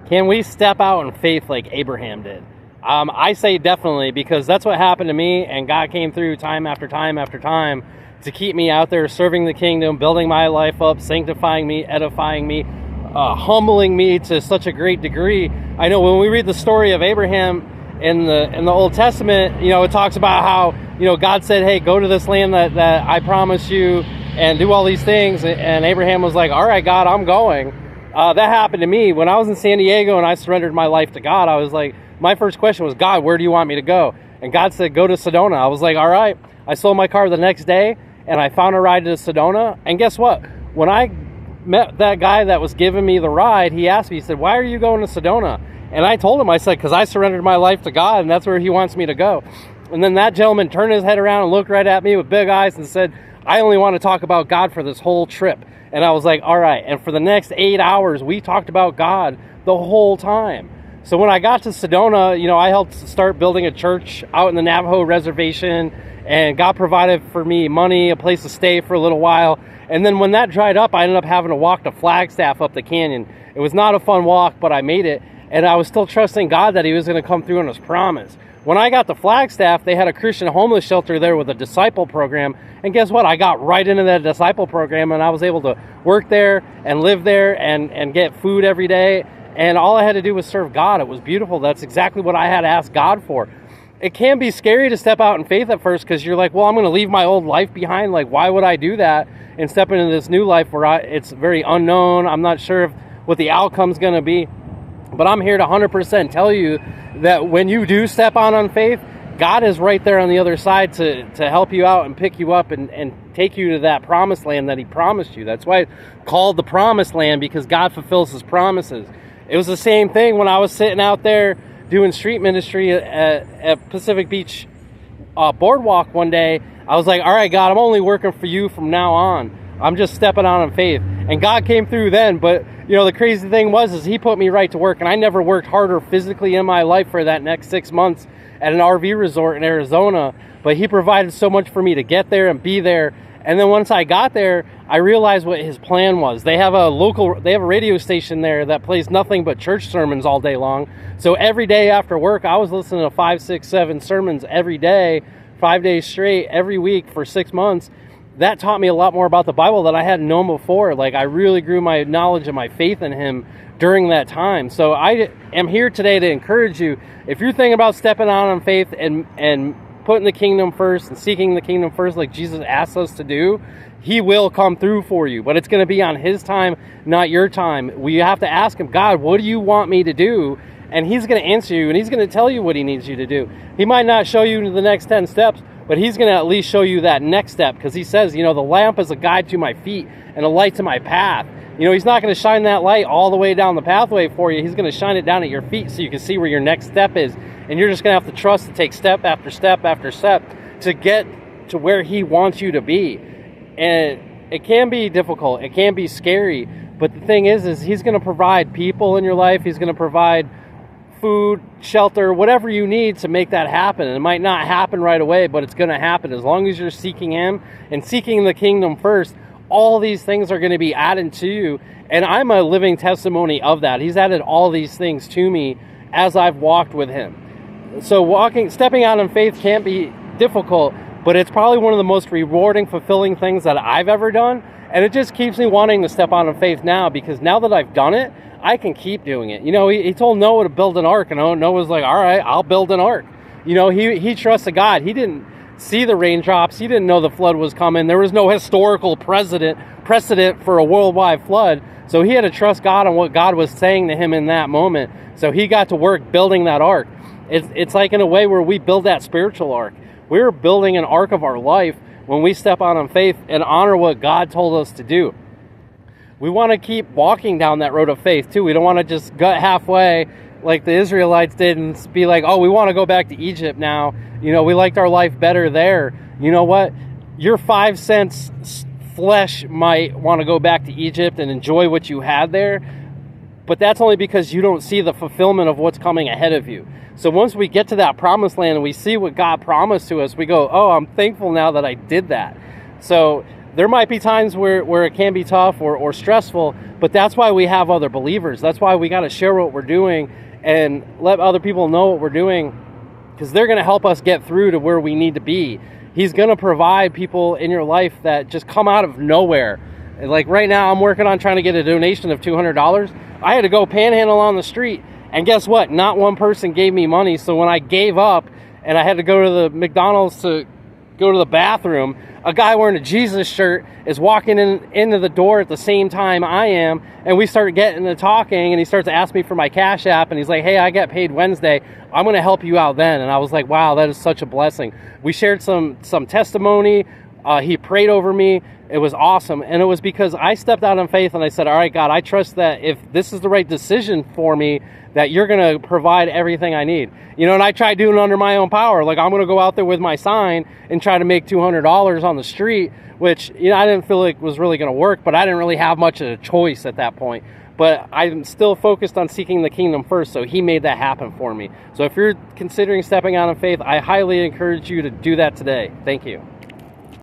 Can we step out in faith like Abraham did? I say definitely, because that's what happened to me, and God came through time after time after time to keep me out there serving the kingdom, building my life up, sanctifying me, edifying me, humbling me to such a great degree. I know when we read the story of Abraham in the Old Testament, it talks about how, God said, hey, go to this land that I promised you and do all these things. And Abraham was like, all right, God, I'm going. That happened to me when I was in San Diego and I surrendered my life to God. I was like, my first question was, God, where do you want me to go? And God said, go to Sedona. I was like, all right. I sold my car the next day and I found a ride to Sedona. And guess what? When I met that guy that was giving me the ride, he asked me, he said, why are you going to Sedona? And I told him, I said, because I surrendered my life to God and that's where he wants me to go. And then that gentleman turned his head around and looked right at me with big eyes and said, I only want to talk about God for this whole trip. And I was like, all right. And for the next 8 hours, we talked about God the whole time. So when I got to Sedona, I helped start building a church out in the Navajo reservation, and God provided for me money, a place to stay for a little while. And then when that dried up, I ended up having to walk to Flagstaff up the canyon. It was not a fun walk, but I made it. And I was still trusting God that he was going to come through on his promise. When I got to Flagstaff, they had a Christian homeless shelter there with a disciple program. And guess what? I got right into that disciple program, and I was able to work there and live there and get food every day. And all I had to do was serve God. It was beautiful. That's exactly what I had to ask God for. It can be scary to step out in faith at first because you're like, well, I'm going to leave my old life behind. Like, why would I do that and step into this new life where it's very unknown? I'm not sure what the outcome's going to be. But I'm here to 100% tell you that when you do step out on faith, God is right there on the other side to help you out and pick you up and take you to that promised land that he promised you. That's why it's called the promised land, because God fulfills his promises. It was the same thing when I was sitting out there doing street ministry at Pacific Beach Boardwalk one day. I was like, all right, God, I'm only working for you from now on. I'm just stepping out on faith. And God came through then. But, the crazy thing is he put me right to work. And I never worked harder physically in my life for that next 6 months at an RV resort in Arizona. But he provided so much for me to get there and be there. And then once I got there, I realized what his plan was. They have a radio station there that plays nothing but church sermons all day long. So every day after work, I was listening to 5, 6, 7 sermons every day, 5 days straight, every week for 6 months. That taught me a lot more about the Bible that I hadn't known before. Like, I really grew my knowledge and my faith in him during that time. So I am here today to encourage you. If you're thinking about stepping out on faith and putting the kingdom first and seeking the kingdom first like Jesus asked us to do, he will come through for you. But it's going to be on his time, not your time. We have to ask him, God, what do you want me to do? And he's going to answer you, and he's going to tell you what he needs you to do. He might not show you the next 10 steps, but he's going to at least show you that next step, because he says, the lamp is a guide to my feet and a light to my path. He's not going to shine that light all the way down the pathway for you. He's going to shine it down at your feet so you can see where your next step is. And you're just going to have to trust to take step after step after step to get to where he wants you to be. And it can be difficult. It can be scary. But the thing is he's going to provide people in your life. He's going to provide food, shelter, whatever you need to make that happen. And it might not happen right away, but it's going to happen. As long as you're seeking him and seeking the kingdom first, all these things are going to be added to you. And I'm a living testimony of that. He's added all these things to me as I've walked with him. So stepping out in faith can't be difficult, but it's probably one of the most rewarding, fulfilling things that I've ever done. And it just keeps me wanting to step out in faith now, because now that I've done it, I can keep doing it. He told Noah to build an ark, and Noah's like, all right, I'll build an ark. He trusted God. He didn't see the raindrops. He didn't know the flood was coming. There was no historical precedent for a worldwide flood. So he had to trust God on what God was saying to him in that moment. So he got to work building that ark. It's like in a way where we build that spiritual ark. We're building an ark of our life when we step out on faith and honor what God told us to do. We want to keep walking down that road of faith too. We don't want to just gut halfway like the Israelites did and be like, oh, we want to go back to Egypt now. We liked our life better there. You know what? Your 5 cents flesh might want to go back to Egypt and enjoy what you had there, but that's only because you don't see the fulfillment of what's coming ahead of you. So once we get to that promised land and we see what God promised to us, we go, oh, I'm thankful now that I did that. So there might be times where it can be tough or stressful, but that's why we have other believers. That's why we got to share what we're doing and let other people know what we're doing, because they're going to help us get through to where we need to be. He's going to provide people in your life that just come out of nowhere. Like right now, I'm working on trying to get a donation of $200. I had to go panhandle on the street, and guess what? Not one person gave me money. So when I gave up and I had to go to the McDonald's to go to the bathroom, a guy wearing a Jesus shirt is walking into the door at the same time I am, and we started getting to talking, and he starts to ask me for my Cash App, and he's like, hey, I get paid Wednesday. I'm going to help you out then. And I was like, wow, that is such a blessing. We shared some testimony. He prayed over me. It was awesome. And it was because I stepped out in faith and I said, all right, God, I trust that if this is the right decision for me, that you're going to provide everything I need. You know, and I tried doing it under my own power. Like, I'm going to go out there with my sign and try to make $200 on the street, which, you know, I didn't feel like was really going to work, but I didn't really have much of a choice at that point. But I'm still focused on seeking the kingdom first, so he made that happen for me. So if you're considering stepping out in faith, I highly encourage you to do that today. Thank you.